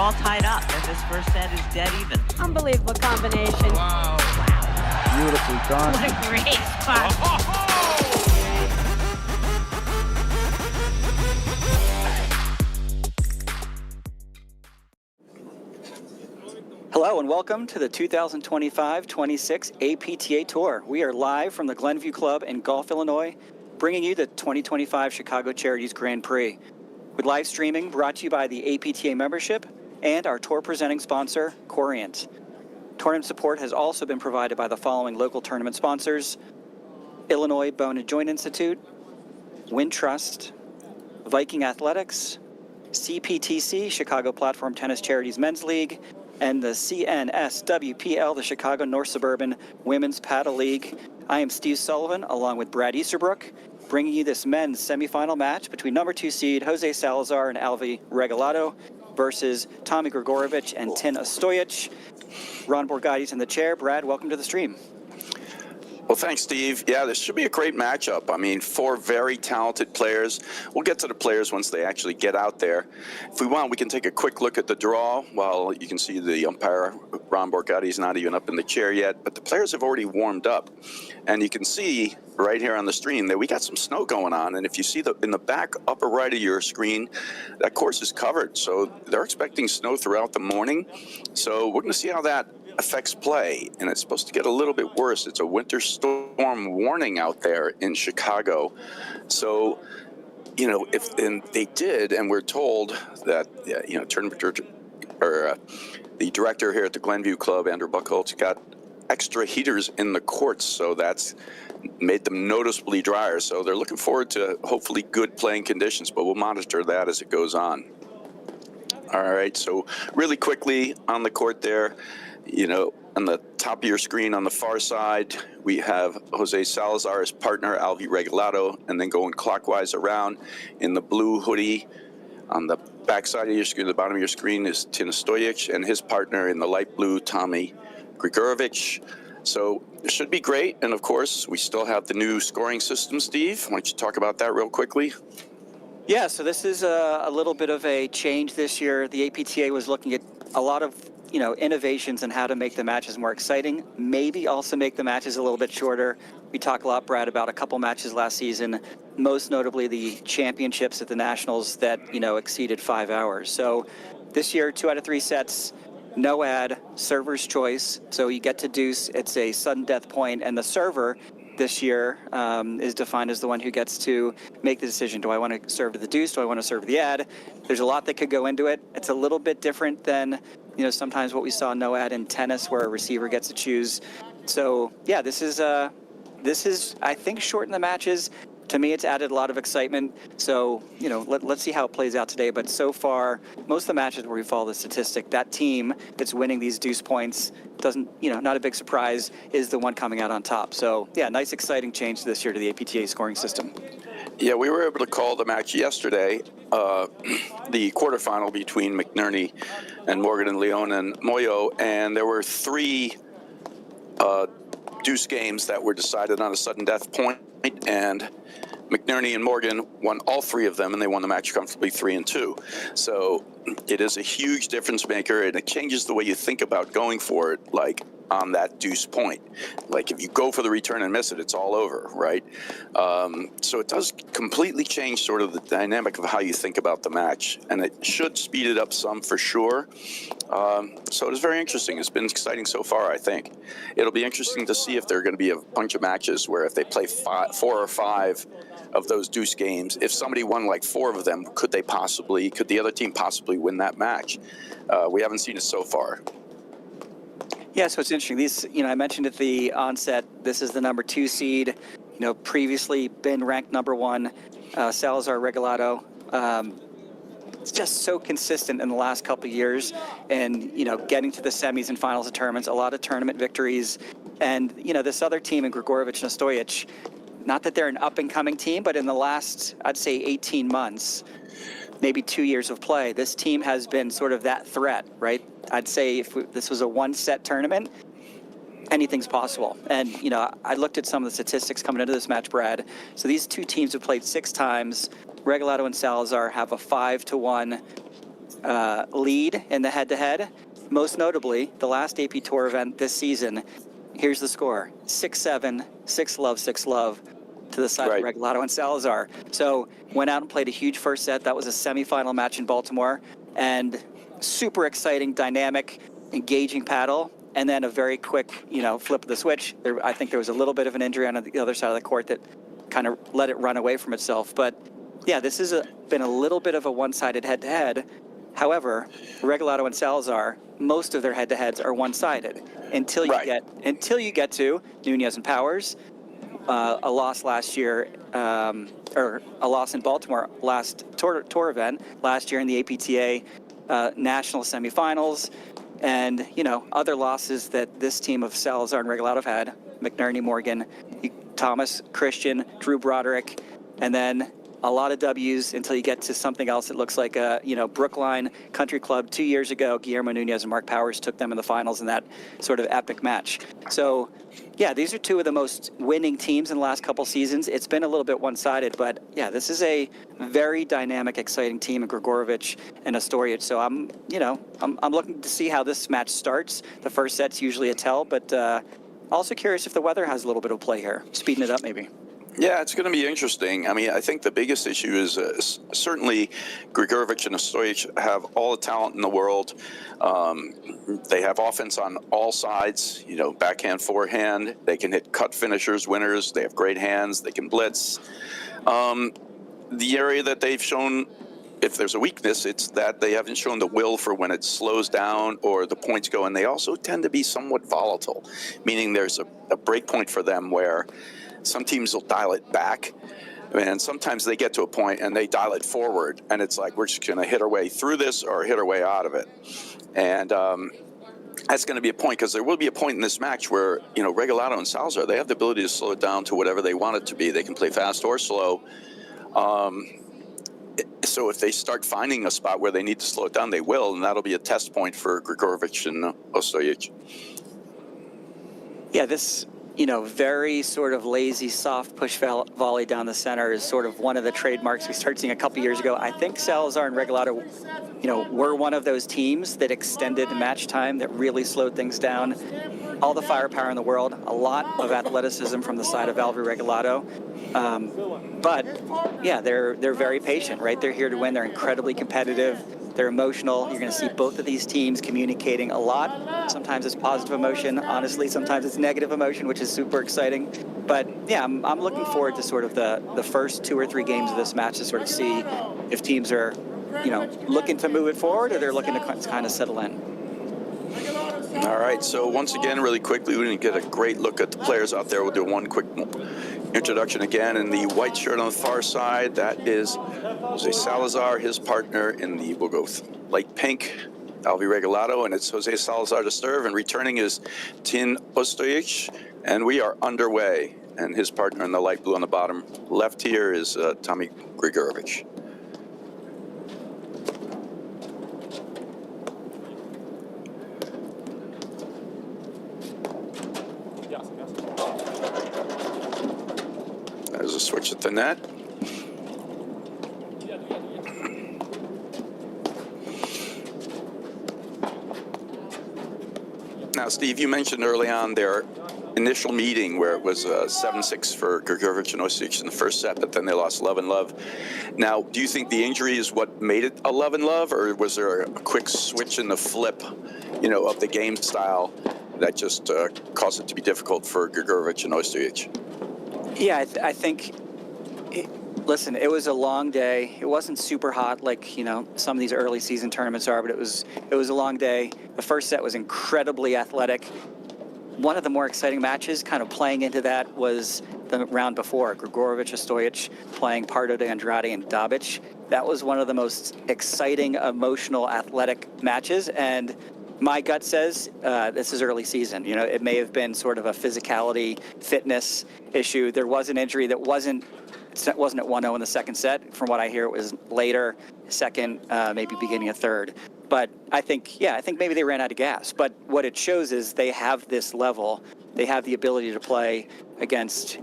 all tied up, and this first set is dead even. Unbelievable combination. Wow. Beautifully done. What a great spot. Hello and welcome to the 2025-26 APTA Tour. We are live from the Glenview Club in Gulf, Illinois, bringing you the 2025 Chicago Charities Grand Prix. With live streaming brought to you by the APTA membership and our tour presenting sponsor, Corient. Tournament support has also been provided by the following local tournament sponsors: Illinois Bone and Joint Institute, Wintrust, Viking Athletics, CPTC, Chicago Platform Tennis Charities Men's League, and the CNSWPL, the Chicago North Suburban Women's Paddle League. I am Steve Sullivan, along with Brad Easterbrook, bringing you this men's semifinal match between number 2 seed Jose Salazar and Alvi Regalado versus Tommy Gregurovic and Tin Ostojic. Ron Borgatti's in the chair. Brad, welcome to the stream. Well, thanks, Steve. Yeah, this should be a great matchup. I mean, 4 very talented players. We'll get to the players once they actually get out there. If we want, we can take a quick look at the draw. While you can see the umpire, Ron Borgatti, is not even up in the chair yet, but the players have already warmed up. And you can see right here on the stream that we got some snow going on. And if you see in the back upper right of your screen, that course is covered. So they're expecting snow throughout the morning. So we're going to see how that affects play, and it's supposed to get a little bit worse. It's a winter storm warning out there in Chicago. So, you know, and they did, and we're told that, you know, the director here at the Glenview Club, Andrew Buchholz, got extra heaters in the courts, so that's made them noticeably drier. So they're looking forward to hopefully good playing conditions, but we'll monitor that as it goes on. All right, so really quickly on the court there, you know, on the top of your screen on the far side, we have Jose Salazar, his partner, Alvi Regalado, and then going clockwise around in the blue hoodie. On the back side of your screen, the bottom of your screen, is Tin Ostojic and his partner in the light blue, Tommy Gregurovic. So it should be great. And of course, we still have the new scoring system, Steve. Why don't you talk about that real quickly? Yeah, so this is a little bit of a change this year. The APTA was looking at a lot of, you know, innovations in how to make the matches more exciting, maybe also make the matches a little bit shorter. We talk a lot, Brad, about a couple matches last season, most notably the championships at the Nationals that, you know, exceeded 5 hours. So this year, 2 out of 3 sets, no ad, server's choice. So you get to deuce, it's a sudden death point, and the server this year is defined as the one who gets to make the decision. Do I want to serve to the deuce? Do I want to serve to the ad? There's a lot that could go into it. It's a little bit different than, you know, sometimes what we saw no ad in tennis, where a receiver gets to choose. So yeah, this is I think shortened the matches. To me, it's added a lot of excitement. So, you know, let's see how it plays out today. But so far, most of the matches where we follow the statistic, that team that's winning these deuce points doesn't, you know, not a big surprise, is the one coming out on top. So yeah, nice exciting change this year to the APTA scoring system. Yeah, we were able to call the match yesterday, the quarterfinal between McNerney and Morgan and Leon and Moyo, and there were 3 deuce games that were decided on a sudden death point, and McNerney and Morgan won all 3 of them, and they won the match comfortably 3-2. So it is a huge difference maker, and it changes the way you think about going for it, like on that deuce point. Like if you go for the return and miss it, it's all over, right? So it does completely change sort of the dynamic of how you think about the match, and it should speed it up some for sure. So it is very interesting. It's been exciting so far, I think. It'll be interesting to see if there are going to be a bunch of matches where if they play 4 or 5 of those deuce games, if somebody won like 4 of them, could the other team possibly win that match? We haven't seen it so far. Yeah, so it's interesting. These, you know, I mentioned at the onset, this is the number 2 seed, you know, previously been ranked number 1, Salazar Regalado. It's just so consistent in the last couple of years, and, you know, getting to the semis and finals of tournaments, a lot of tournament victories. And, you know, this other team in Gregurovic and Ostojic, not that they're an up-and-coming team, but in the last, I'd say 18 months, maybe 2 years of play, this team has been sort of that threat, right? I'd say if this was a 1-set tournament, anything's possible. And, you know, I looked at some of the statistics coming into this match, Brad. So these 2 teams have played 6 times. Regalado and Salazar have a 5-1 lead in the head-to-head. Most notably, the last AP Tour event this season. Here's the score: 6-7, 6-love, 6-love to the side Right. of Regalado and Salazar. So went out and played a huge first set. That was a semifinal match in Baltimore, and super exciting, dynamic, engaging paddle. And then a very quick, flip of the switch. I think there was a little bit of an injury on the other side of the court that kind of let it run away from itself. But yeah, this has been a little bit of a one-sided head-to-head. However, Regalado and Salazar, most of their head-to-heads are one-sided until you get to Nunez and Powers, a loss last year, or a loss in Baltimore last tour event last year in the APTA national semifinals, and other losses that this team of Salazar and Regalado have had: McNerney, Morgan, Thomas, Christian, Drew Broderick, and then a lot of W's until you get to something else that looks like Brookline Country Club 2 years ago. Guillermo Nunez and Mark Powers took them in the finals in that sort of epic match. So, yeah, these are two of the most winning teams in the last couple seasons. It's been a little bit one-sided, but yeah, this is a very dynamic, exciting team in Gregurovic and Ostojic. So I'm looking to see how this match starts. The first set's usually a tell, but also curious if the weather has a little bit of play here, speeding it up maybe. Yeah, it's going to be interesting. I mean, I think the biggest issue is certainly Gregurovic and Ostojic have all the talent in the world. They have offense on all sides, backhand, forehand. They can hit cut finishers, winners. They have great hands. They can blitz. The area that they've shown, if there's a weakness, it's that they haven't shown the will for when it slows down or the points go. And they also tend to be somewhat volatile, meaning there's a break point for them where some teams will dial it back, and sometimes they get to a point and they dial it forward, and it's like, we're just going to hit our way through this or hit our way out of it. And that's going to be a point, because there will be a point in this match where, Regalado and Salazar, they have the ability to slow it down to whatever they want it to be. They can play fast or slow. So if they start finding a spot where they need to slow it down, they will, and that'll be a test point for Gregurovic and Ostojic. Yeah, this very sort of lazy, soft push volley down the center is sort of one of the trademarks we started seeing a couple years ago. I think Salazar and Regalado, were one of those teams that extended match time, that really slowed things down. All the firepower in the world, a lot of athleticism from the side of Valverde Regalado. But yeah, they're very patient, right? They're here to win. They're incredibly competitive. They're emotional. You're going to see both of these teams communicating a lot. Sometimes it's positive emotion. Honestly, sometimes it's negative emotion, which is super exciting. But yeah, I'm looking forward to sort of the first 2 or 3 games of this match to sort of see if teams are, looking to move it forward, or they're looking to kind of settle in. All right, so once again, really quickly, we didn't get a great look at the players out there. We'll do one quick introduction again. In the white shirt on the far side, that is Jose Salazar, his partner. In the, we'll go with light pink, Alvi Regalado, and it's Jose Salazar to serve, and returning is Tin Ostojic, and we are underway. And his partner in the light blue on the bottom left here is Tommy Gregurovic. There's a switch at the net. Now, Steve, you mentioned early on their initial meeting where it was 7-6 for Gregurovic and Ostojic in the first set, but then they lost 11-love. Now, do you think the injury is what made it 11-love, or was there a quick switch in the flip, of the game style that just caused it to be difficult for Gregurovic and Ostojic? Yeah, I think, listen, it was a long day. It wasn't super hot like, some of these early season tournaments are, but it was a long day. The first set was incredibly athletic. One of the more exciting matches kind of playing into that was the round before, Gregurovic, Ostojic playing Pardo de Andrade and Dabic. That was one of the most exciting, emotional, athletic matches, and my gut says this is early season. It may have been sort of a physicality, fitness issue. There was an injury that wasn't at 1-0 in the second set. From what I hear, it was later, second, maybe beginning of third. But I think maybe they ran out of gas. But what it shows is they have this level. They have the ability to play against,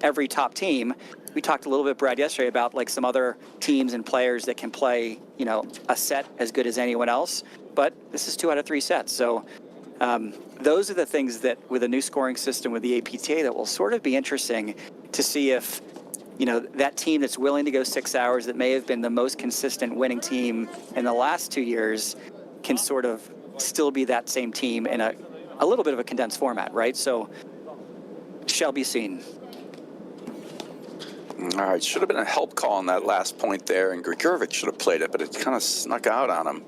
every top team. we talked a little bit, Brad, yesterday about like some other teams and players that can play, you know, a set as good as anyone else. But this is 2 out of 3 sets. So those are the things that with a new scoring system with the APTA that will sort of be interesting to see if, you know, that team that's willing to go 6 hours that may have been the most consistent winning team in the last 2 years can sort of still be that same team in a little bit of a condensed format, right? So shall be seen. All right, should have been a help call on that last point there, and Gregurovic should have played it, but it kind of snuck out on him.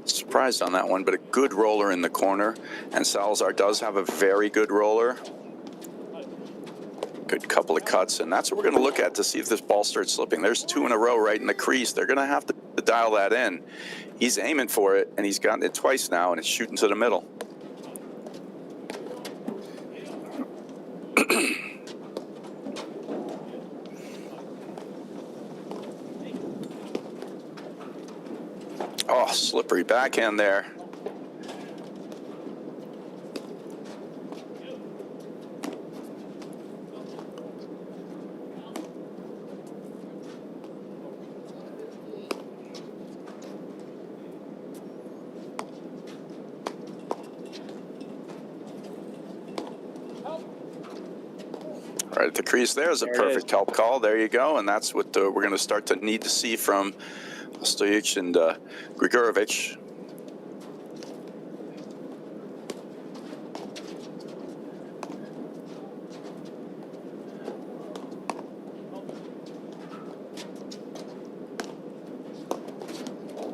Surprised on that one, but a good roller in the corner, and Salazar does have a very good roller. Good couple of cuts, and that's what we're going to look at to see if this ball starts slipping. There's 2 in a row right in the crease. They're going to have to dial that in. He's aiming for it, and he's gotten it twice now, and it's shooting to the middle. Oh, slippery backhand there. Right at the crease, there's a perfect help call. There you go, and that's what we're going to start to need to see from Ostojic and Gregurovic.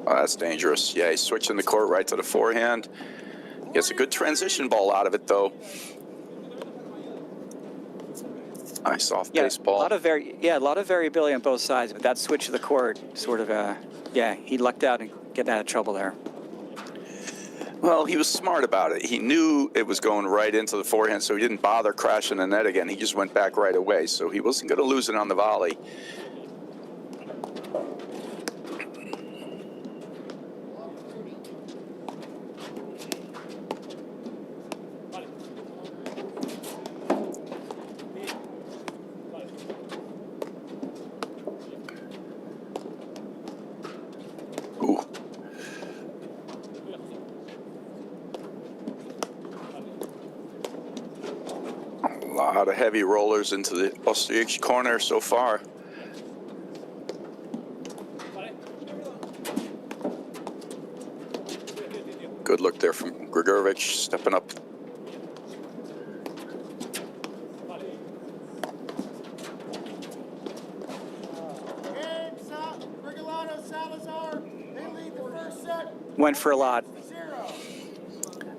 Oh, that's dangerous. Yeah, he's switching the court right to the forehand. Gets a good transition ball out of it, though. Nice off baseball. A lot of variability on both sides, but that switch of the court sort of, he lucked out and getting out of trouble there. Well, he was smart about it. He knew it was going right into the forehand, so he didn't bother crashing the net again. He just went back right away, so he wasn't going to lose it on the volley. A lot of heavy rollers into the Ostojic corner so far. Good look there from Gregurovic, stepping up. Regalado, Salazar, they lead the first set. Went for a lot.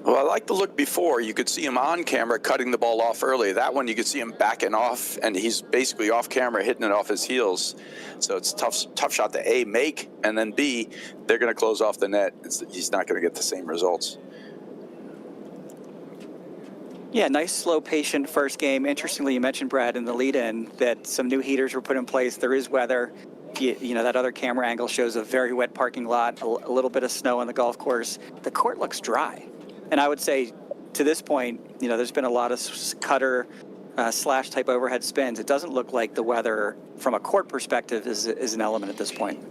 Well, I like the look before. You could see him on camera cutting the ball off early. That one, you could see him backing off, and he's basically off camera hitting it off his heels. So it's a tough shot to A, make, and then B, they're going to close off the net. He's not going to get the same results. Yeah, nice, slow, patient first game. Interestingly, you mentioned, Brad, in the lead-in that some new heaters were put in place. There is weather. You know, that other camera angle shows a very wet parking lot, a little bit of snow on the golf course. The court looks dry. And I would say, to this point, you know, there's been a lot of cutter slash type overhead spins. It doesn't look like the weather, from a court perspective, is an element at this point.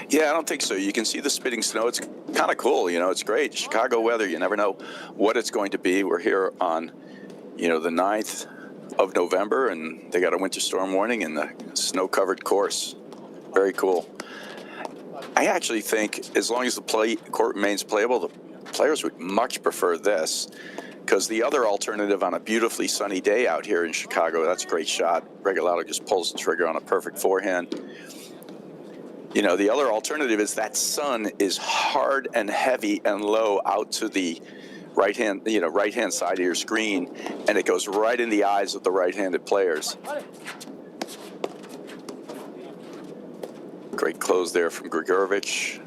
Yeah, I don't think so. You can see the spitting snow. It's kind of cool. You know, it's great. Chicago weather, you never know what it's going to be. We're here on, you know, the 9th of November, and they got a winter storm warning in the snow-covered course. Very cool. I actually think as long as the court remains playable, the players would much prefer this, because the other alternative on a beautifully sunny day out here in Chicago, that's a great shot. Regalado just pulls the trigger on a perfect forehand. You know, the other alternative is that sun is hard and heavy and low out to the right-hand side of your screen, and it goes right in the eyes of the right-handed players. Great close there from Gregurovic.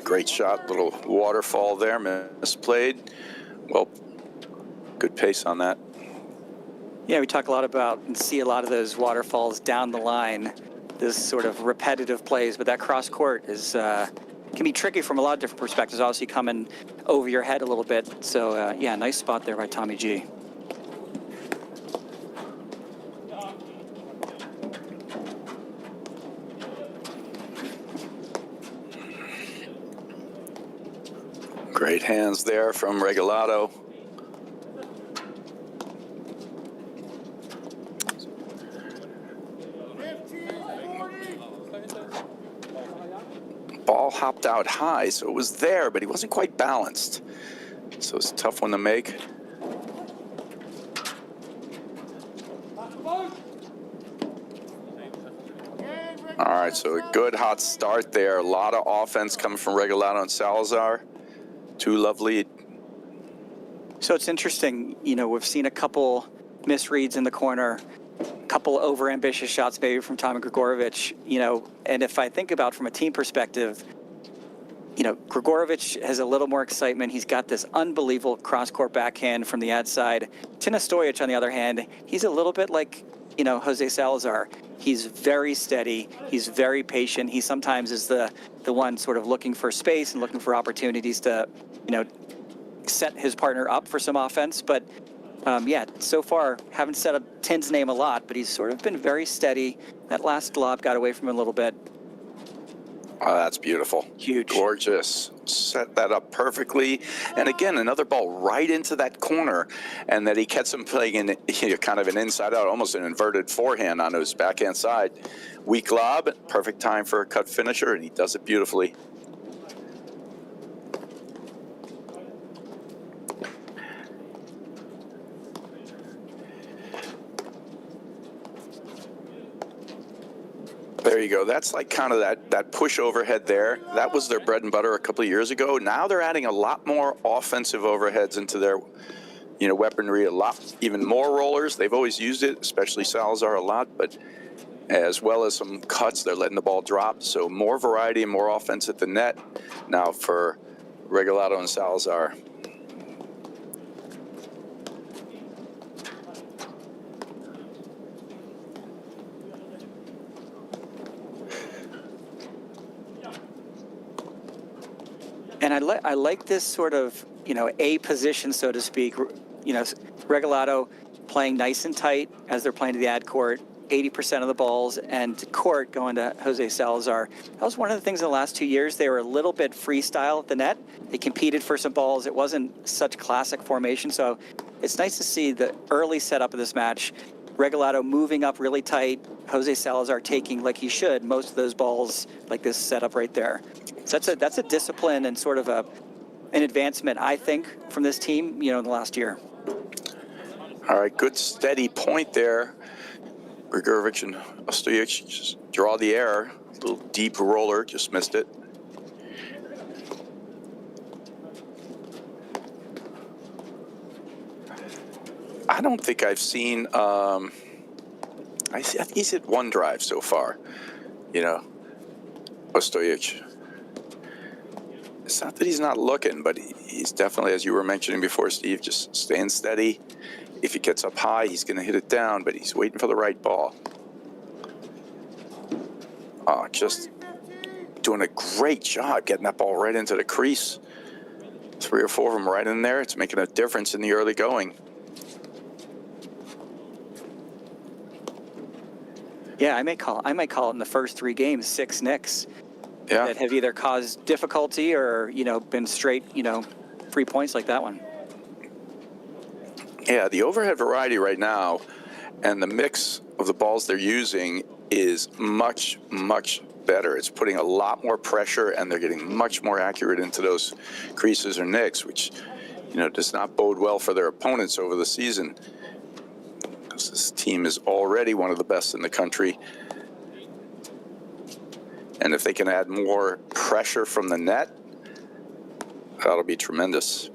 Great shot, little waterfall there, misplayed. Well, good pace on that. Yeah, we talk a lot about and see a lot of those waterfalls down the line, this sort of repetitive plays, but that cross court is can be tricky from a lot of different perspectives, obviously coming over your head a little bit. So yeah, nice spot there by Tommy G. Great hands there from Regalado. Ball hopped out high, so it was there, but he wasn't quite balanced. So it's a tough one to make. All right, so a good hot start there. A lot of offense coming from Regalado and Salazar. Two lovely. So it's interesting, you know, we've seen a couple misreads in the corner, a couple over-ambitious shots maybe from Tommy Gregurovic, you know, and if I think about from a team perspective, you know, Gregurovic has a little more excitement. He's got this unbelievable cross-court backhand from the outside. Ostojic, on the other hand, he's a little bit like, you know, Jose Salazar. He's very steady. He's very patient. He sometimes is the one sort of looking for space and looking for opportunities to, you know, set his partner up for some offense. But yeah, so far, haven't said Tin's name a lot, but he's sort of been very steady. That last lob got away from him a little bit. Oh, that's beautiful. Huge. Gorgeous. Set that up perfectly. And again, another ball right into that corner. And that he gets him playing in, you know, kind of an inside out, almost an inverted forehand on his backhand side. Weak lob, perfect time for a cut finisher, and he does it beautifully. There you go. That's like kind of that push overhead there. That was their bread and butter a couple of years ago. Now they're adding a lot more offensive overheads into their, you know, weaponry, a lot, even more rollers. They've always used it, especially Salazar a lot, but as well as some cuts, they're letting the ball drop. So more variety and more offense at the net now for Regalado and Salazar. And I like this sort of, you know, a position, so to speak. You know, Regalado playing nice and tight as they're playing to the ad court, 80% of the balls, and court going to Jose Salazar. That was one of the things in the last 2 years. They were a little bit freestyle at the net. They competed for some balls. It wasn't such classic formation, so it's nice to see the early setup of this match. Regalado moving up really tight, Jose Salazar taking, like he should, most of those balls like this setup right there. So that's a discipline and sort of an advancement, I think, from this team, you know, in the last year. All right, good steady point there. Gregurovic and Ostojic just draw the air. A little deep roller, just missed it. I don't think I've seen, I think he's hit one drive so far, you know, Ostojic. It's not that he's not looking, but he's definitely, as you were mentioning before, Steve, just staying steady. If he gets up high, he's going to hit it down, but he's waiting for the right ball. Just doing a great job getting that ball right into the crease. 3 or 4 of them right in there. It's making a difference in the early going. Yeah, I might call it in the first 3 games 6 nicks. Yeah. That have either caused difficulty or, you know, been straight, you know, free points like that one. Yeah, the overhead variety right now and the mix of the balls they're using is much, much better. It's putting a lot more pressure, and they're getting much more accurate into those creases or nicks, which, you know, does not bode well for their opponents over the season. Because this team is already one of the best in the country. And if they can add more pressure from the net, that'll be tremendous.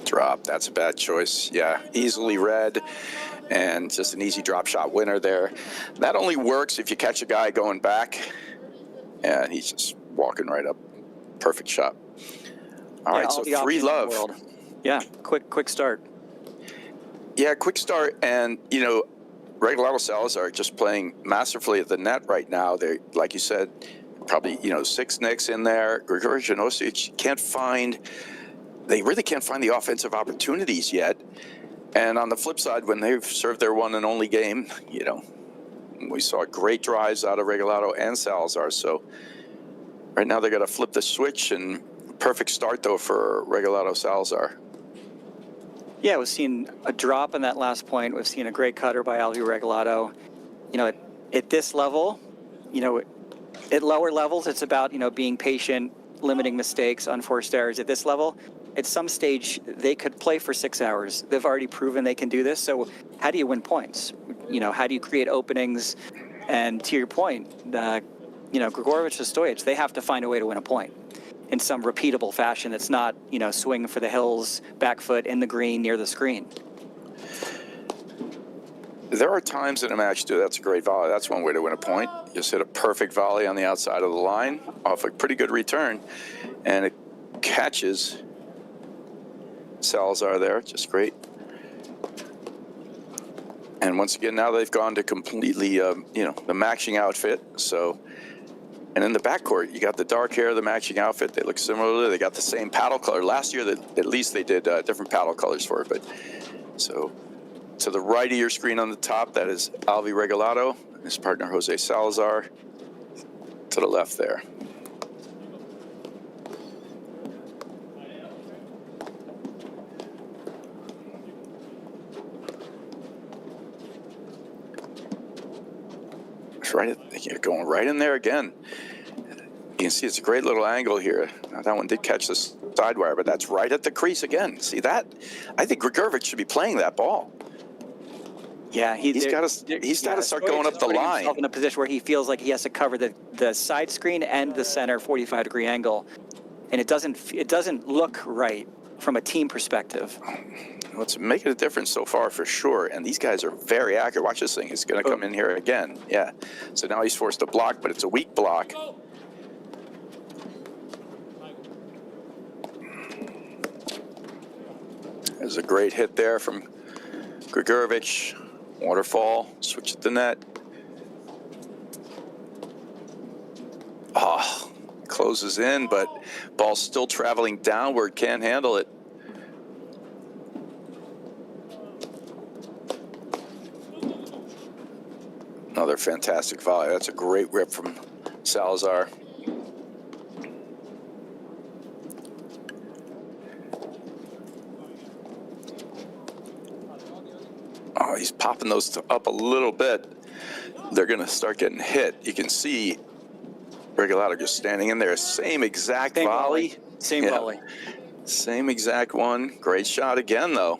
Drop, that's a bad choice. Yeah, easily read, and just an easy drop shot winner there. That only works if you catch a guy going back, and he's just walking right up. Perfect shot. All right, so all the 3 options in the love. world. Yeah, quick start. Yeah, quick start, and Regalado Salazar just playing masterfully at the net right now. They, like you said, probably 6 nicks in there. Gregurovic and Ostojic they really can't find the offensive opportunities yet. And on the flip side, when they've served their one and only game, we saw great drives out of Regalado and Salazar. So right now they got to flip the switch, and perfect start though for Regalado Salazar. Yeah, we've seen a drop in that last point. We've seen a great cutter by Alvi Regalado. At this level, at lower levels, it's about, being patient, limiting mistakes, unforced errors. At this level, at some stage, they could play for 6 hours. They've already proven they can do this. So how do you win points? How do you create openings? And to your point, Gregurovic and Ostojic, they have to find a way to win a point in some repeatable fashion that's not, swing for the hills, back foot in the green near the screen. There are times in a match, too, that's a great volley. That's one way to win a point. Just hit a perfect volley on the outside of the line off a pretty good return, and it catches Salazar there. Just great. And once again, now they've gone to completely, the matching outfit. So, and in the backcourt, you got the dark hair, the matching outfit. They look similar. They got the same paddle color. Last year, at least they did different paddle colors for it. But so to the right of your screen on the top, that is Alvi Regalado, his partner Jose Salazar. To the left there. You're going right in there again. You can see it's a great little angle here. Now, that one did catch the side wire, but that's right at the crease again. See that? I think Gregurovic should be playing that ball. Yeah, he's got to start going up the line. Himself in a position where he feels like he has to cover the side screen and the center 45-degree angle, and it doesn't look right from a team perspective. Well, it's making a difference so far for sure, and these guys are very accurate. Watch this thing. It's going to come in here again. Yeah. So now he's forced to block, but it's a weak block. There's a great hit there from Gregurovic. Waterfall, switch at the net. Oh, closes in, but ball's still traveling downward, can't handle it. Another fantastic volley. That's a great rip from Salazar. Oh, he's popping those up a little bit. They're going to start getting hit. You can see Regalado just standing in there. Same exact volley. Same volley. Same exact one. Great shot again, though.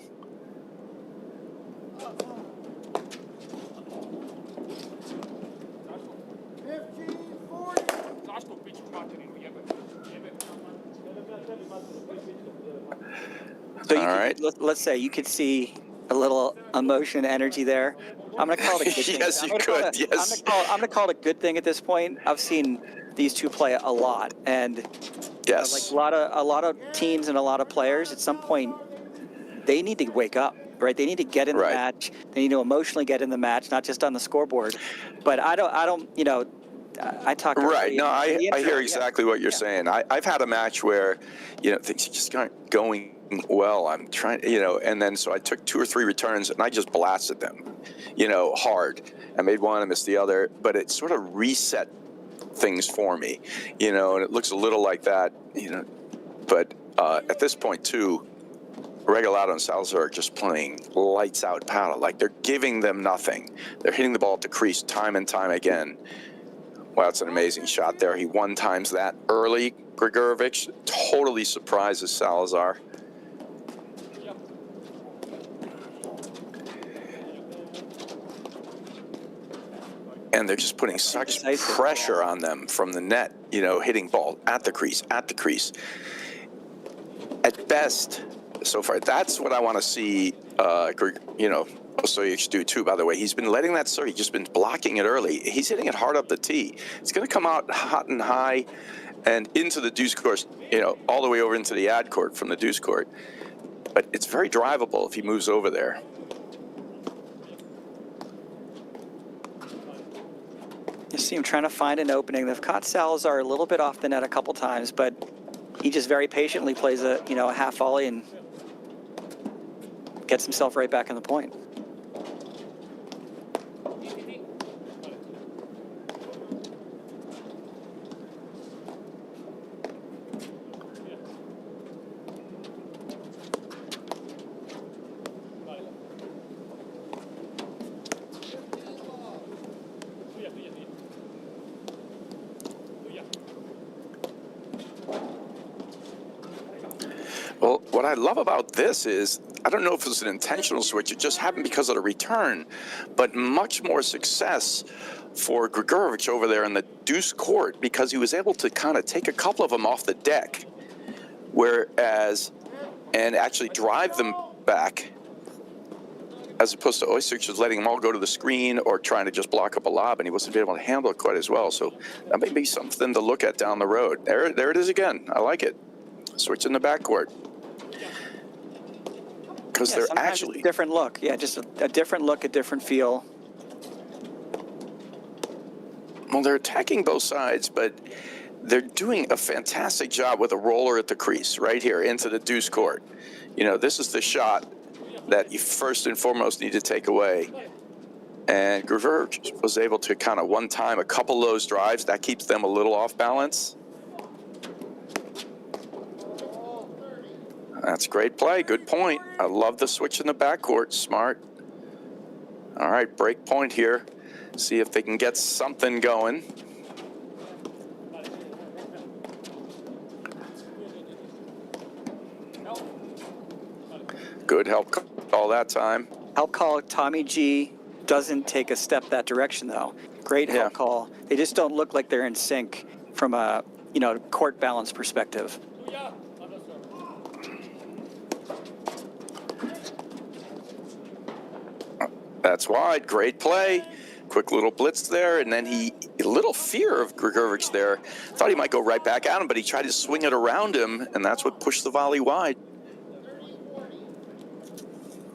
So let's say you could see a little emotion, energy there. I'm going to call it a good thing. Yes, you could. Yes. I'm going to call it a good thing at this point. I've seen these two play a lot, and yes, like a lot of teams and a lot of players, at some point, they need to wake up, right? They need to get in the match. They need to emotionally get in the match, not just on the scoreboard. But I don't. I talk. Right. No, I hear exactly what you're saying. I've had a match where, things just aren't going well. I'm trying, and then so I took 2 or 3 returns and I just blasted them, hard. I made one, I missed the other, but it sort of reset things for me, and it looks a little like that, but at this point too, Regalado and Salazar are just playing lights out paddle. Like they're giving them nothing. They're hitting the ball at the crease time and time again. Wow, that's an amazing shot there. He one times that early. Gregurovic totally surprises Salazar. And they're just putting such pressure on them from the net, hitting ball at the crease, At best, so far, that's what I want to see, Ostojic do too, by the way. He's been letting that serve. He's just been blocking it early. He's hitting it hard up the tee. It's going to come out hot and high, and into the deuce course, all the way over into the ad court from the deuce court. But it's very drivable if he moves over there. You see him trying to find an opening. They've caught Salazar a little bit off the net a couple times, but he just very patiently plays a half volley and gets himself right back in the point. Well, what I love about this is, I don't know if it was an intentional switch, it just happened because of the return, but much more success for Gregurovic over there in the deuce court because he was able to kind of take a couple of them off the deck, and actually drive them back, as opposed to Ostojic was letting them all go to the screen or trying to just block up a lob, and he wasn't able to handle it quite as well. So that may be something to look at down the road. There it is again. I like it. Switch in the backcourt. Because they're actually a different look. Yeah, just a different look, a different feel. Well, they're attacking both sides, but they're doing a fantastic job with a roller at the crease right here into the deuce court. This is the shot that you first and foremost need to take away. And Gregurovic was able to kind of one time a couple of those drives. That keeps them a little off balance. That's great play. Good point. I love the switch in the backcourt. Smart. All right, break point here. See if they can get something going. Good help call that time. Help call. Tommy G doesn't take a step that direction, though. Great help call. They just don't look like they're in sync from a court balance perspective. That's wide. Great play. Quick little blitz there, and then a little fear of Gregurovic there. Thought he might go right back at him, but he tried to swing it around him, and that's what pushed the volley wide.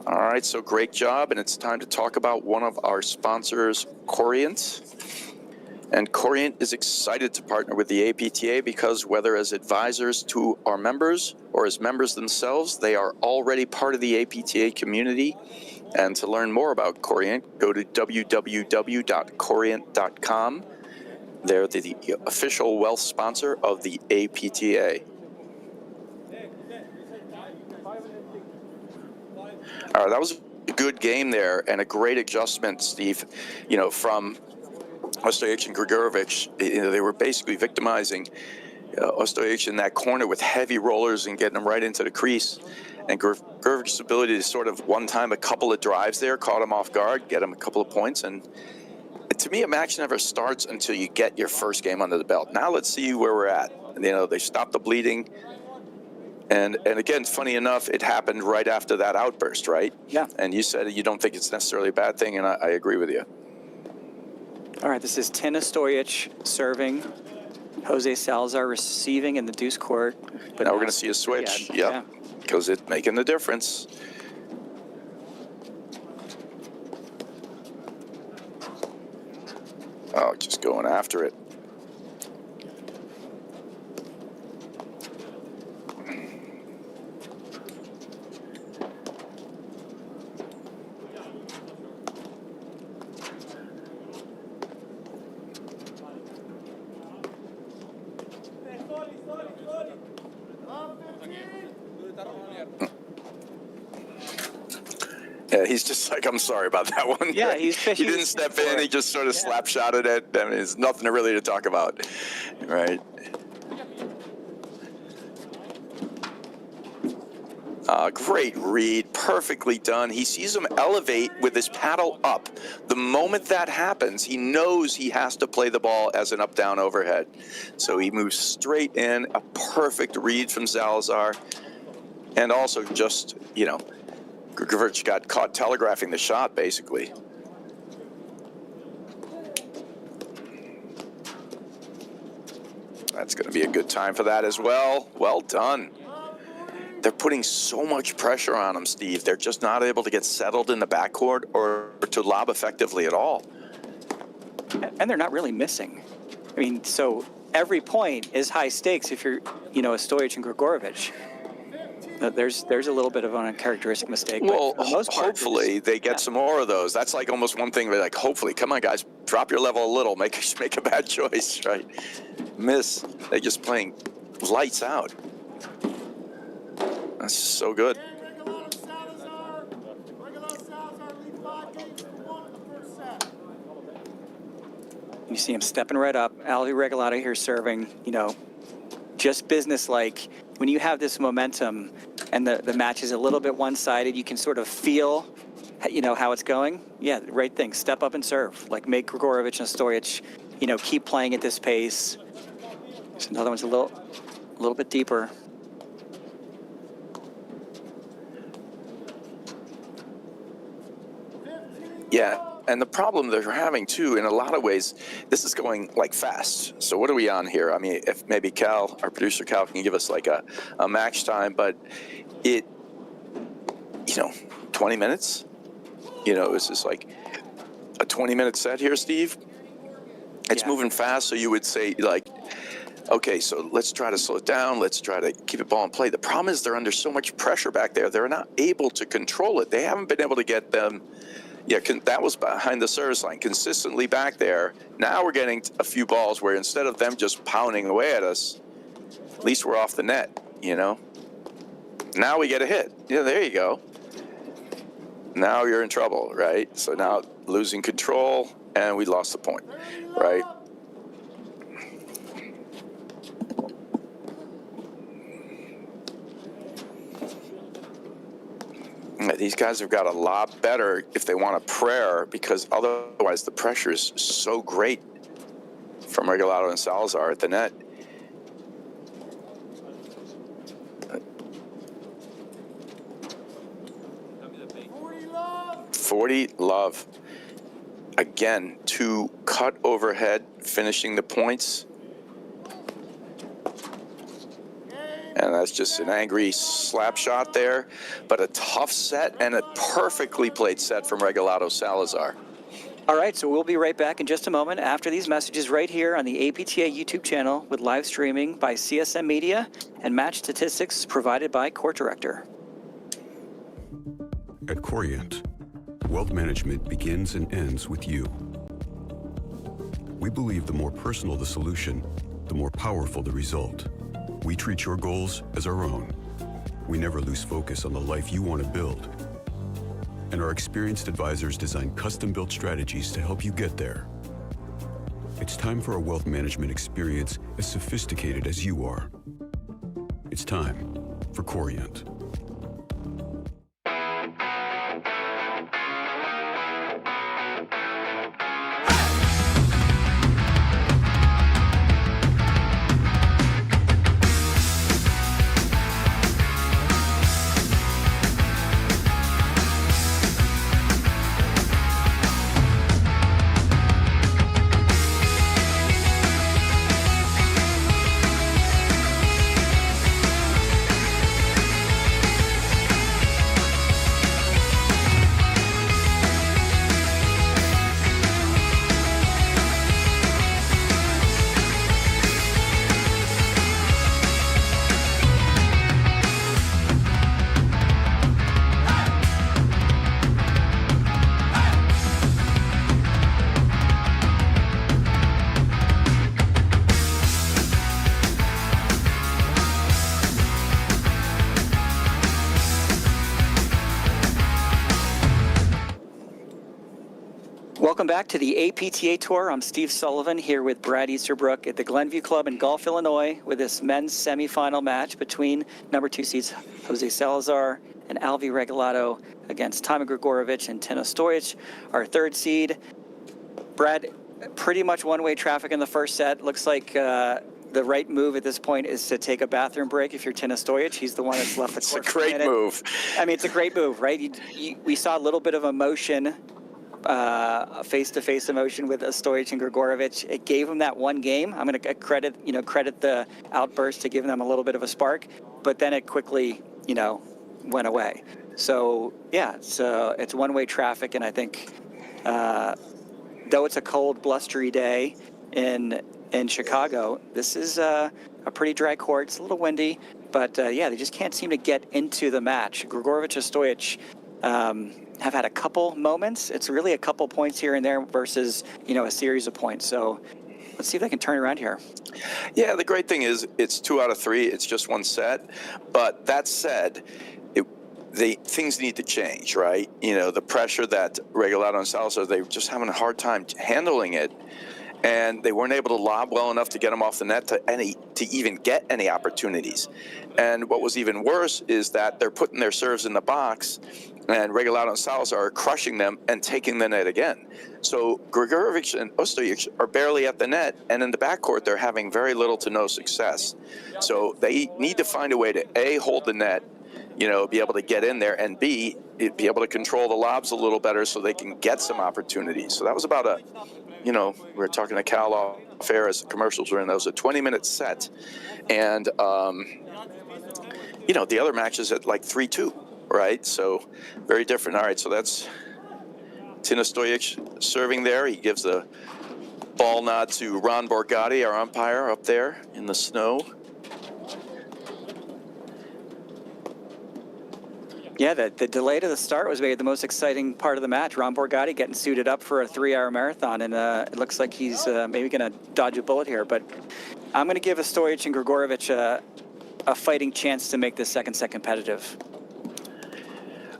All right, so great job, and it's time to talk about one of our sponsors, Corient. And Corient is excited to partner with the APTA because whether as advisors to our members or as members themselves, they are already part of the APTA community. And to learn more about Corient, go to www.corient.com. They're the official wealth sponsor of the APTA. All right, that was a good game there and a great adjustment, Steve, from Ostojic and Gregurovic. They were basically victimizing Ostojic in that corner with heavy rollers and getting them right into the crease. And Gregoric's ability to sort of one time a couple of drives there caught him off guard, get him a couple of points. And to me, a match never starts until you get your first game under the belt. Now let's see where we're at. They stopped the bleeding. And again, funny enough, it happened right after that outburst, right? Yeah. And you said you don't think it's necessarily a bad thing, and I agree with you. All right, this is Tin Ostojic serving. Jose Salazar receiving in the deuce court. But now we're going to see a switch. Yep. Because it's making the difference. Oh, just going after it. Yeah, he's just like, I'm sorry about that one. Yeah, he didn't step in. He just sort of slap shotted it. I mean, there's nothing really to talk about, right? Great read, perfectly done. He sees him elevate with his paddle up. The moment that happens, he knows he has to play the ball as an up-down overhead. So he moves straight in, a perfect read from Salazar. And also just, Gregurovic got caught telegraphing the shot, basically. That's going to be a good time for that as well. Well done. They're putting so much pressure on them, Steve. They're just not able to get settled in the backcourt or to lob effectively at all. And they're not really missing. I mean, so every point is high stakes if you're, Ostojic and Gregurovic. There's a little bit of an uncharacteristic mistake. Well, but for the most part, hopefully they get some more of those. That's like almost one thing. They're like, hopefully, come on, guys, drop your level a little. Make a bad choice, right? Miss. They're just playing lights out. That's so good. Regalado Salazar. Regalado Salazar lead 5 games to 1 in the first set. You see him stepping right up. Alvi Regalado here serving, just business-like. When you have this momentum and the match is a little bit one-sided, you can sort of feel, how it's going. Yeah, the right thing. Step up and serve. Like, make Gregurovic and Ostojic, keep playing at this pace. So another one's a little bit deeper. Yeah, and the problem they're having, too, in a lot of ways, this is going, like, fast. So what are we on here? I mean, if maybe Cal, our producer Cal, can give us, like, a match time, but it, 20 minutes? It's just like a 20-minute set here, Steve. It's moving fast, so you would say, like, okay, so let's try to slow it down. Let's try to keep the ball in play. The problem is they're under so much pressure back there. They're not able to control it. They haven't been able to get them. Yeah, that was behind the service line, consistently back there. Now we're getting a few balls where instead of them just pounding away at us, at least we're off the net, Now we get a hit. Yeah, there you go. Now you're in trouble, right? So now losing control, and we lost the point, right? These guys have got a lot better if they want a prayer, because otherwise the pressure is so great from Regalado and Salazar at the net. 40 love. Again, to cut overhead, finishing the points. And that's just an angry slap shot there, but a tough set and a perfectly played set from Regalado Salazar. All right, so we'll be right back in just a moment after these messages right here on the APTA YouTube channel with live streaming by CSM Media and match statistics provided by Court Director. At Corient, wealth management begins and ends with you. We believe the more personal the solution, the more powerful the result. We treat your goals as our own. We never lose focus on the life you want to build. And our experienced advisors design custom-built strategies to help you get there. It's time for a wealth management experience as sophisticated as you are. It's time for Corient. Welcome back to the APTA Tour. I'm Steve Sullivan here with Brad Easterbrook at the Glenview Club in Gulf, Illinois, with this men's semifinal match between number 2 seeds Jose Salazar and Alvi Regalado against Tommy Gregurovic and Tin Ostojic, our 3rd seed. Brad, pretty much one-way traffic in the first set. Looks like the right move at this point is to take a bathroom break if you're Tin Ostojic. He's the one that's left the court. It's a great move. I mean, it's a great move, right? We saw a little bit of emotion face-to-face emotion with Ostojic and Gregurovic. It gave them that one game. I'm going to credit the outburst to giving them a little bit of a spark, but then it quickly, went away. So yeah, it's one-way traffic, and I think though it's a cold, blustery day in Chicago, this is a pretty dry court. It's a little windy, but yeah, they just can't seem to get into the match. Gregurovic and Ostojic have had a couple moments. It's really a couple points here and there versus, a series of points. So let's see if they can turn it around here. Yeah, the great thing is it's 2 out of 3. It's just one set. But that said, things need to change, right? The pressure that Regalado and Salazar, they were just having a hard time handling it. And they weren't able to lob well enough to get them off the net to even get any opportunities. And what was even worse is that they're putting their serves in the box, and Regalado and Salazar are crushing them and taking the net again. So Gregurovic and Ostojic are barely at the net, and in the backcourt they're having very little to no success. So they need to find a way to A, hold the net, be able to get in there, and B, be able to control the lobs a little better so they can get some opportunities. So that was about we were talking to Cal off air as the commercials were in. That was a 20-minute set. And, the other matches at like 3-2, right? So very different. All right, so that's Tin Ostojic serving there. He gives the ball nod to Ron Borgatti, our umpire, up there in the snow. Yeah, the delay to the start was maybe the most exciting part of the match. Ron Borgatti getting suited up for a 3-hour marathon, and it looks like he's maybe going to dodge a bullet here. But I'm going to give Ostojic and Gregurovic a fighting chance to make this second set competitive.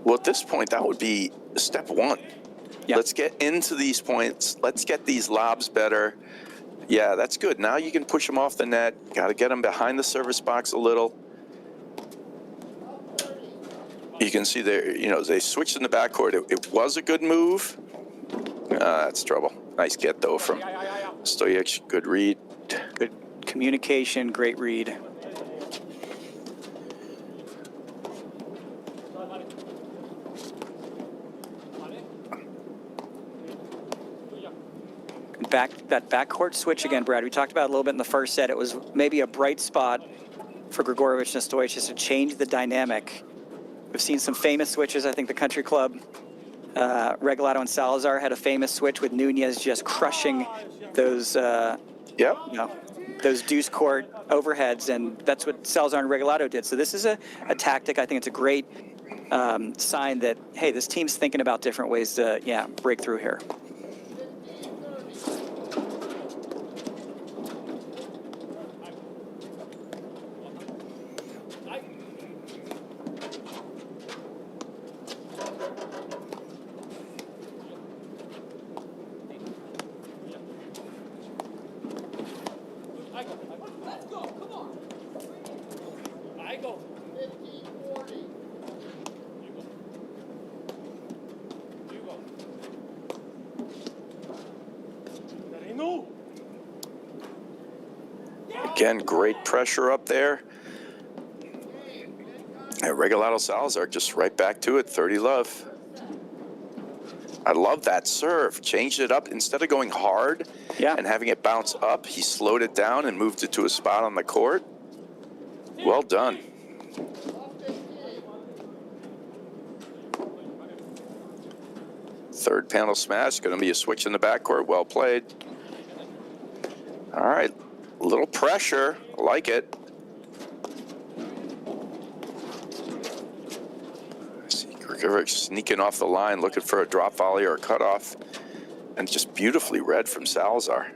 Well, at this point, that would be step one. Yep. Let's get into these points. Let's get these lobs better. Yeah, that's good. Now you can push them off the net. Got to get them behind the service box a little. You can see there, they switched in the backcourt. It was a good move. That's trouble. Nice get, though, from Ostojic. Good read. Good communication, great read. That backcourt switch again, Brad. We talked about it a little bit in the first set. It was maybe a bright spot for Gregurovic and Ostojic just to change the dynamic. We've seen some famous switches. I think the Country Club, Regalado and Salazar had a famous switch with Nunez just crushing those, those deuce court overheads, and that's what Salazar and Regalado did. So this is a tactic. I think it's a great sign that, hey, this team's thinking about different ways to, break through here. Again, great pressure up there. And Regalado Salazar just right back to it, 30-love. I love that serve. Changed it up. Instead of going hard and having it bounce up, he slowed it down and moved it to a spot on the court. Well done. Third panel smash. Going to be a switch in the backcourt. Well played. All right. A little pressure. I like it. See Gregurovic sneaking off the line, looking for a drop volley or a cutoff. And just beautifully read from Salazar.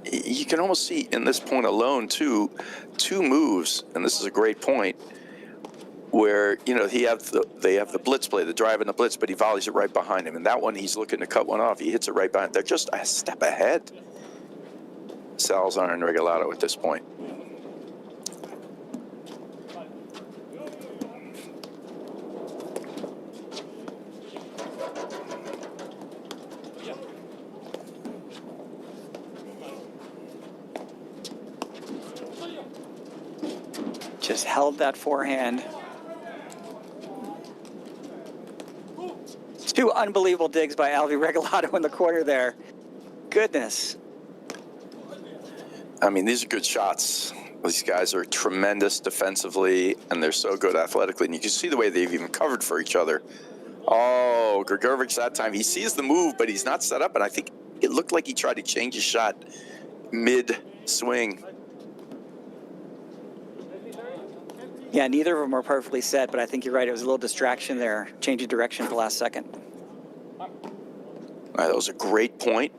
You can almost see in this point alone, two moves, and this is a great point, where, they have the blitz play, the drive and the blitz, but he volleys it right behind him. And that one, he's looking to cut one off. He hits it right behind. They're just a step ahead, Salazar and Regalado at this point. Just held that forehand. Two unbelievable digs by Alvi Regalado in the corner there. Goodness. I mean, these are good shots. These guys are tremendous defensively, and they're so good athletically. And you can see the way they've even covered for each other. Oh, Gregurovic that time. He sees the move, but he's not set up. And I think it looked like he tried to change his shot mid-swing. Yeah, neither of them are perfectly set, but I think you're right. It was a little distraction there, changing direction at the last second. All right, that was a great point.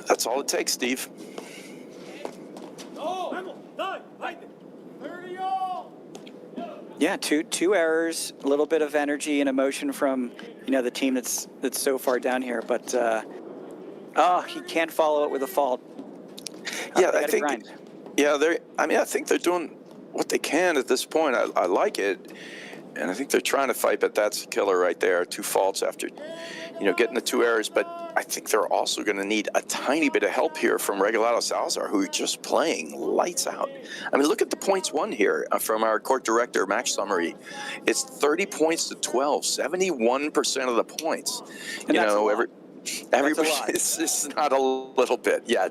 That's all it takes, Steve. Yeah, two errors, a little bit of energy and emotion from the team that's so far down here, but he can't follow it with a fault. Yeah, I think. Yeah, I think they're doing what they can at this point. I like it, and I think they're trying to fight, but that's a killer right there. 2 faults after, getting the 2 errors. But I think they're also going to need a tiny bit of help here from Regalado Salazar, who are just playing lights out. I mean, look at the points won here from our court director match summary. It's 30 points to 12, 71% of the points. And Everybody, it's not a little bit. Yeah,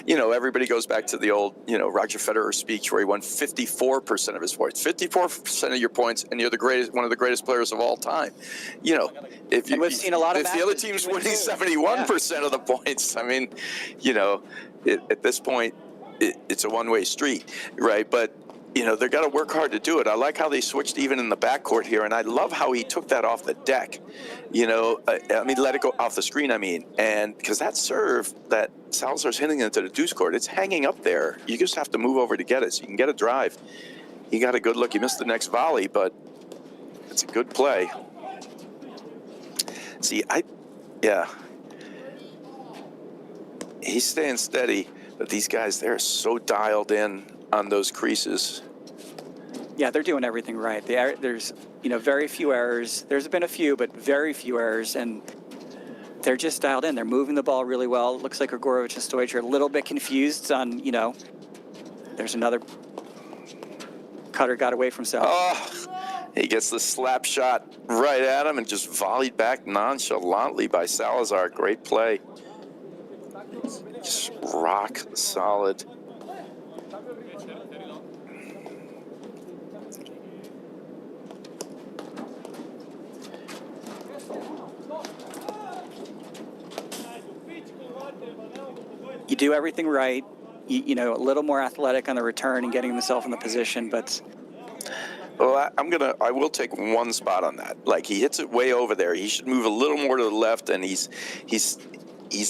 everybody goes back to the old, Roger Federer speech where he won 54% of his points. 54% of your points, and you're one of the greatest players of all time. If we've seen a lot of the other team's winning 71% of the points, I mean, at this point, it's a one-way street, right? But they've got to work hard to do it. I like how they switched even in the backcourt here, and I love how he took that off the deck. Let it go off the screen, and because that serve that Salazar's hitting into the deuce court, it's hanging up there. You just have to move over to get it, so you can get a drive. He got a good look. He missed the next volley, but it's a good play. See, he's staying steady, but these guys, they're so dialed in on those creases. Yeah, they're doing everything right. There's very few errors. There's been a few, but very few errors, and they're just dialed in. They're moving the ball really well. It looks like Gregurovic and Ostojic are a little bit confused on, there's another cutter got away from Salazar. Oh, he gets the slap shot right at him and just volleyed back nonchalantly by Salazar. Great play. Just rock solid. You do everything right, a little more athletic on the return and getting himself in the position, but... Well, I will take one spot on that. Like, he hits it way over there. He should move a little more to the left, and he's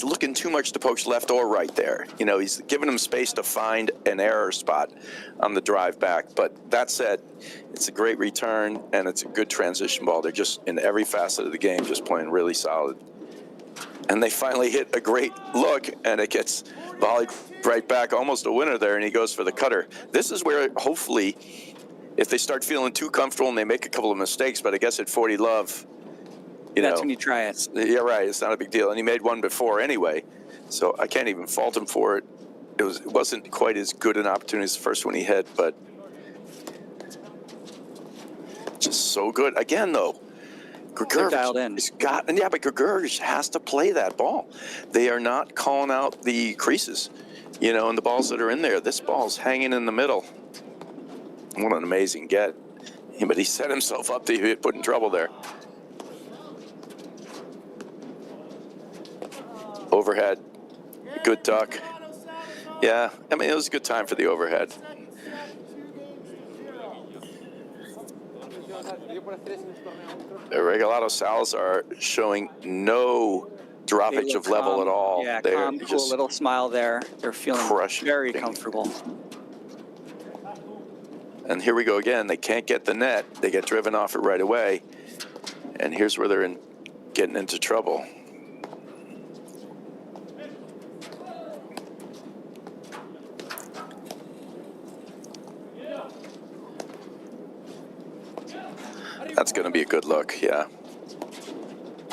looking too much to poach left or right there. He's giving him space to find an error spot on the drive back. But that said, it's a great return, and it's a good transition ball. They're just, in every facet of the game, just playing really solid. And they finally hit a great look, and it gets volleyed right back, almost a winner there, and he goes for the cutter. This is where, hopefully, if they start feeling too comfortable and they make a couple of mistakes, but I guess at 40 love, that's when you try it. Yeah, right. It's not a big deal. And he made one before anyway, so I can't even fault him for it. It wasn't quite as good an opportunity as the first one he hit, but just so good. Again, though, Gregurovic but Gregurovic has to play that ball. They are not calling out the creases, and the balls that are in there. This ball's hanging in the middle. What an amazing get. But he set himself up to get put in trouble there. Overhead. Good duck. Yeah, it was a good time for the overhead. Regalado Salazar showing no droppage of level at all. Yeah, They're calm, cool, little smile there. They're feeling very comfortable. And here we go again. They can't get the net. They get driven off it right away. And here's where they're getting into trouble. That's going to be a good look, yeah.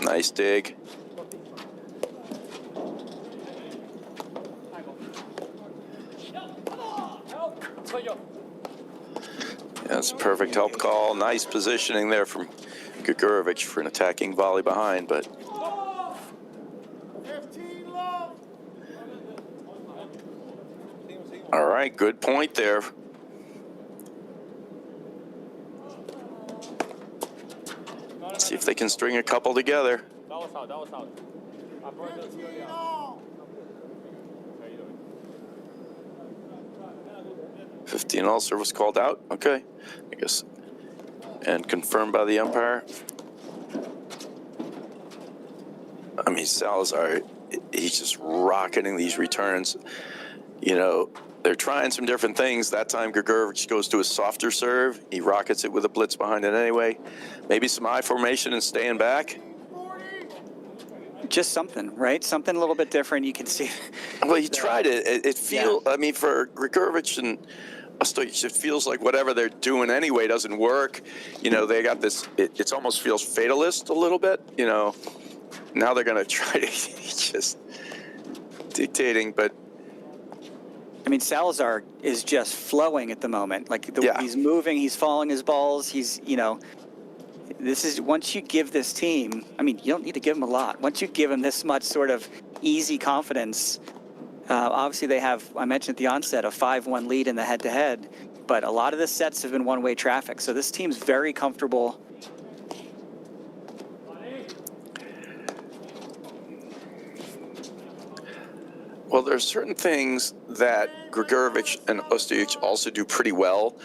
Nice dig. That's a perfect help call. Nice positioning there from Gregurovic for an attacking volley behind, but 15 love. all right, good point there. See if they can string a couple together. 15 all. 15 all service called out. Okay, I guess. And confirmed by the umpire. I mean, Salazar, he's just rocketing these returns. You know, they're trying some different things. That time, Gregurovic goes to a softer serve. He rockets it with a blitz behind it anyway. Maybe some I formation and staying back. 40. Just something, right? Something a little bit different. You can see. Well, he tried it. It feels, I mean, for Gregurovic and Ostojic, it feels like whatever they're doing anyway doesn't work. You know, they got this, it almost feels fatalist a little bit, you know. Now they're going to try to just dictating, but I mean, Salazar is just flowing at the moment. Like, Yeah. he's moving, he's following his balls. He's, you know, this is, once you give this team, I mean, you don't need to give them a lot. Once you give them this much sort of easy confidence, obviously they have, I mentioned at the onset, a 5-1 lead in the head-to-head, but a lot of the sets have been one-way traffic. So this team's very comfortable. well, there's certain things that Gregurovic and Ostojic also do pretty well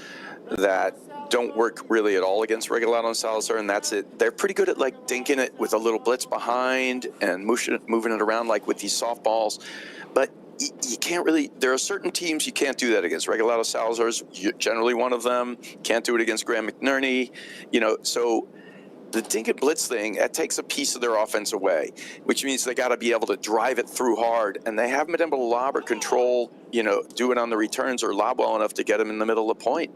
that don't work really at all against Regalado and Salazar, and that's it. They're pretty good at like dinking it with a little blitz behind and moving it around like with these softballs, but you can't really, there are certain teams you can't do that against. Regalado Salazar's generally one of them. Can't do it against Graham McNerney, you know, so the dink and blitz thing, that takes a piece of their offense away, which means they got to be able to drive it through hard, and they haven't been able to lob or control, you know, do it on the returns or lob well enough to get them in the middle of the point.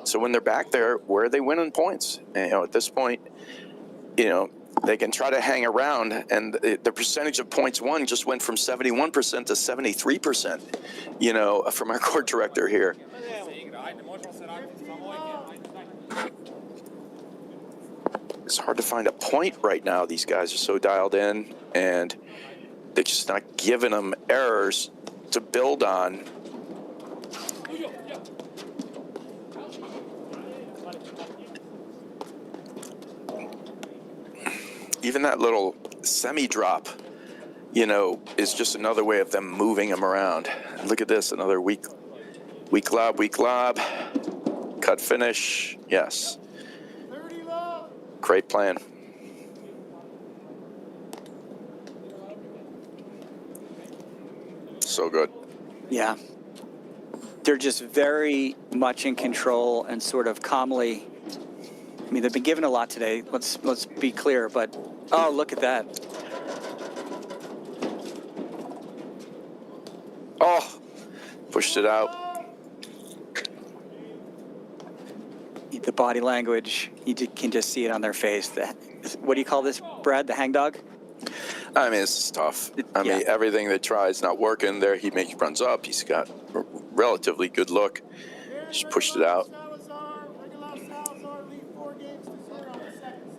So when they're back there, where are they winning points? And, you know, at this point, you know, they can try to hang around, and the percentage of points won just went from 71% to 73%, you know, from our court director here. It's hard to find a point right now. These guys are so dialed in, and they're just not giving them errors to build on. Even that little semi-drop, you know, is just another way of them moving them around. And look at this, another weak lob, cut finish, yes. 30 love. Great plan. So good. Yeah. They're just very much in control and sort of calmly. I mean, they've been given a lot today. Let's be clear, but oh, look at that. Oh, pushed it out. The body language, you can just see it on their face. What do you call this, Brad? The hangdog? I mean, this is tough. I mean, everything they try is not working there. He runs up. He's got a relatively good look. Just pushed it out. Salazar, Regalado Salazar lead 4 games to 0 in the second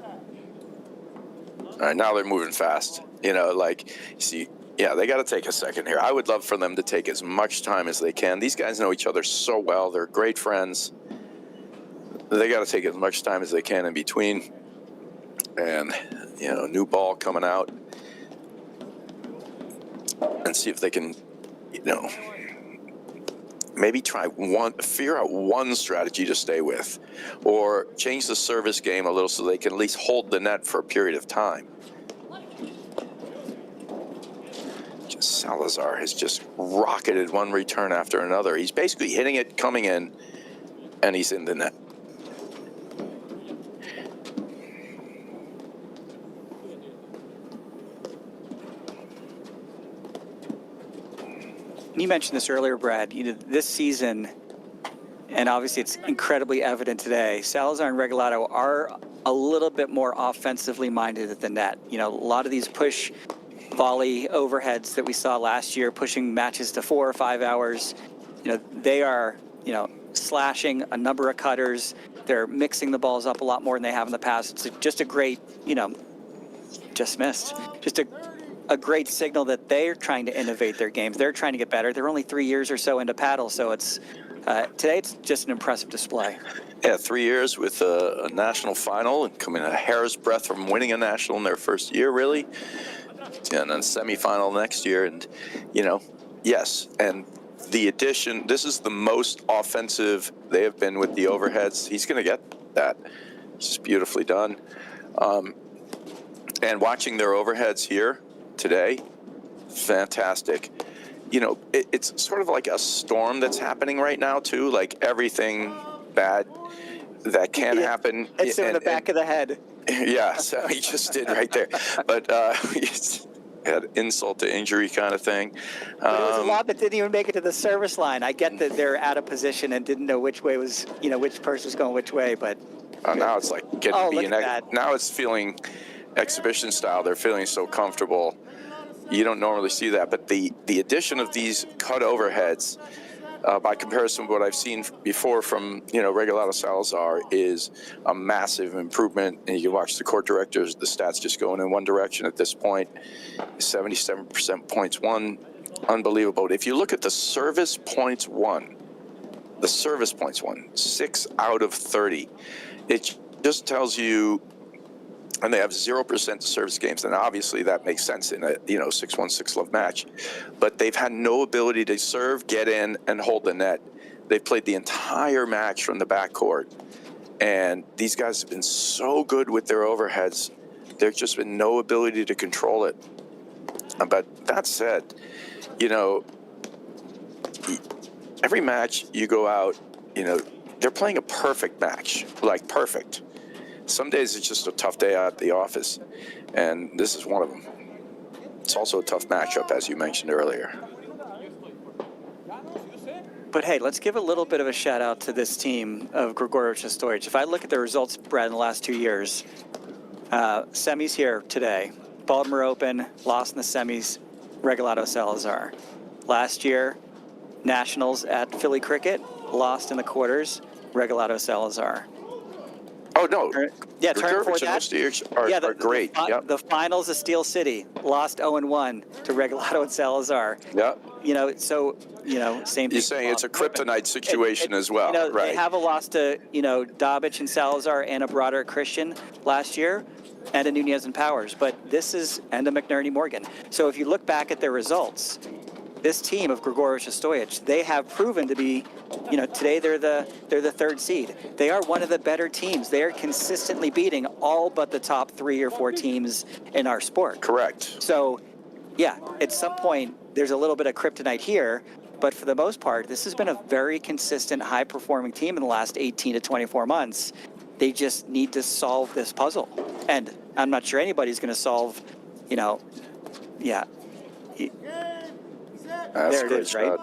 set. All right, now they're moving fast. You know, like, see, yeah, they got to take a second here. I would love for them to take as much time as they can. These guys know each other so well. They're great friends. They got to take as much time as they can in between. And, you know, new ball coming out. And see if they can, you know, maybe figure out one strategy to stay with, or change the service game a little so they can at least hold the net for a period of time. Salazar has just rocketed one return after another. He's basically hitting it, coming in, and he's in the net. You mentioned this earlier, Brad. You know, this season, and obviously it's incredibly evident today, Salazar and Regalado are a little bit more offensively minded at the net. You know, a lot of these push volley overheads that we saw last year, pushing matches to 4 or 5 hours, you know, they are, you know, slashing, a number of cutters. They're mixing the balls up a lot more than they have in the past. It's just a great, just missed. Just a great signal that they're trying to innovate their games. They're trying to get better. They're only 3 years or so into paddle, so it's today it's just an impressive display. Yeah, 3 years with a national final and coming a hair's breadth from winning a national in their first year, really. And then semifinal next year. And, yes. And the addition, this is the most offensive they have been with the overheads. He's going to get that. It's just beautifully done. And watching their overheads here today, fantastic. It's sort of like a storm that's happening right now, too. Like everything bad that can happen. It's in the back of the head. Yeah, so he just did right there. But it's had insult to injury kind of thing. But it was a lot that didn't even make it to the service line. I get that they're out of position and didn't know which way was, which person was going which way, but... now it's like getting to be now it's feeling exhibition style. They're feeling so comfortable. You don't normally see that, but the addition of these cut overheads, by comparison with what I've seen before from, Regalado Salazar, is a massive improvement. And you can watch the court directors, the stats just going in one direction at this point. 77% points won. Unbelievable. If you look at the service points won, 6 out of 30. It just tells you, and they have 0% service games, and obviously that makes sense in a 6-1, 6-love match. But they've had no ability to serve, get in, and hold the net. They've played the entire match from the backcourt, and these guys have been so good with their overheads. There's just been no ability to control it. But that said, every match you go out, they're playing a perfect match, like perfect. Some days it's just a tough day out at the office, and this is one of them. It's also a tough matchup, as you mentioned earlier. But hey, let's give a little bit of a shout out to this team of Gregurovic and Ostojic. If I look at the results, Brad, in the last 2 years, semis here today, Baltimore Open, lost in the semis, Regalado Salazar. Last year, Nationals at Philly Cricket, lost in the quarters, Regalado Salazar. Oh, no. Yeah, turn for Gregurovic and that. Ostojic are great. Yep. The finals of Steel City, lost 0-1 to Regalado and Salazar. Yeah. Same thing. You're saying it's a kryptonite situation as well, right? They have a loss to, Dobbich and Salazar and a Broderick Christian last year, and a Nunez and Powers. But this is, and a McNerney Morgan. So if you look back at their results, this team of Gregurovic and Ostojic, they have proven to be, today they're the third seed. They are one of the better teams. They are consistently beating all but the top 3 or 4 teams in our sport. Correct. So, yeah, at some point there's a little bit of kryptonite here, but for the most part, this has been a very consistent, high-performing team in the last 18 to 24 months. They just need to solve this puzzle, and I'm not sure anybody's going to solve. Yeah. That's there it is, right?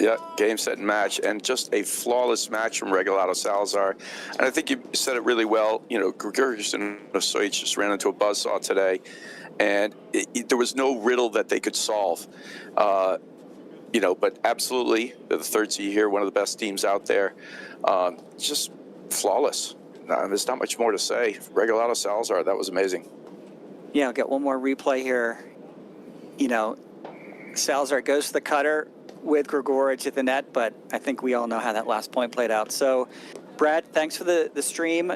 Yeah, game, set, and match, and just a flawless match from Regalado Salazar. And I think you said it really well. Gregurovic and Ostojic just ran into a buzzsaw today, and there was no riddle that they could solve. But absolutely, they're the third seed here, one of the best teams out there. Just flawless. There's not much more to say. Regalado Salazar, that was amazing. Yeah, I'll get one more replay here. Salazar goes to the cutter with Gregurovic at the net, but I think we all know how that last point played out. So, Brad, thanks for the stream.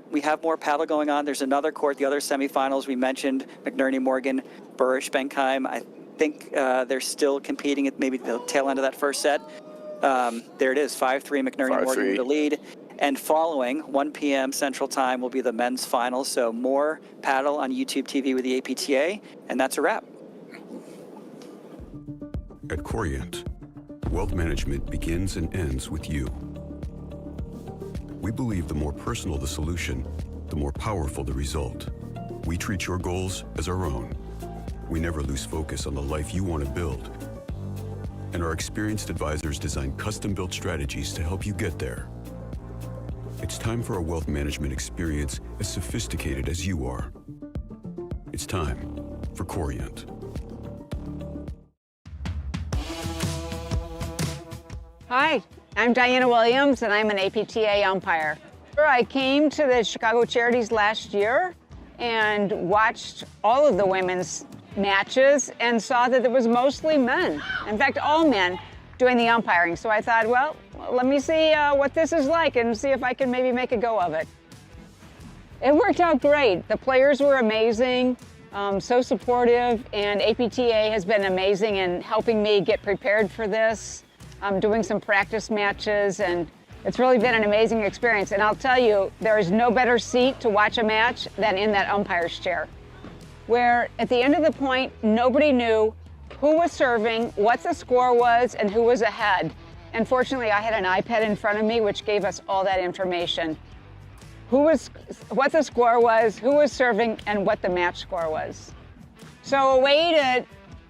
We have more paddle going on. There's another court, the other semifinals. We mentioned McNerney Morgan, Burish Benkheim. I think they're still competing at maybe the tail end of that first set. There it is, 5-3 McNerney Morgan with the lead. And following, 1 p.m. Central Time, will be the men's final. So more paddle on YouTube TV with the APTA, and that's a wrap. At Corient, wealth management begins and ends with you. We believe the more personal the solution, the more powerful the result. We treat your goals as our own. We never lose focus on the life you want to build. And our experienced advisors design custom-built strategies to help you get there. It's time for a wealth management experience as sophisticated as you are. It's time for Corient. Hi, I'm Diana Williams, and I'm an APTA umpire. I came to the Chicago Charities last year and watched all of the women's matches and saw that it was mostly men. In fact, all men doing the umpiring. So I thought, well, let me see what this is like and see if I can maybe make a go of it. It worked out great. The players were amazing, so supportive, and APTA has been amazing in helping me get prepared for this. I'm doing some practice matches, and it's really been an amazing experience. And I'll tell you, there is no better seat to watch a match than in that umpire's chair, where at the end of the point, nobody knew who was serving, what the score was, and who was ahead. And fortunately, I had an iPad in front of me, which gave us all that information. What the score was, who was serving, and what the match score was. So a way to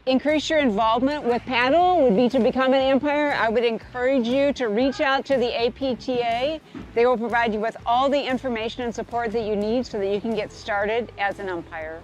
increase your involvement with paddle would be to become an umpire. I would encourage you to reach out to the APTA. They will provide you with all the information and support that you need so that you can get started as an umpire.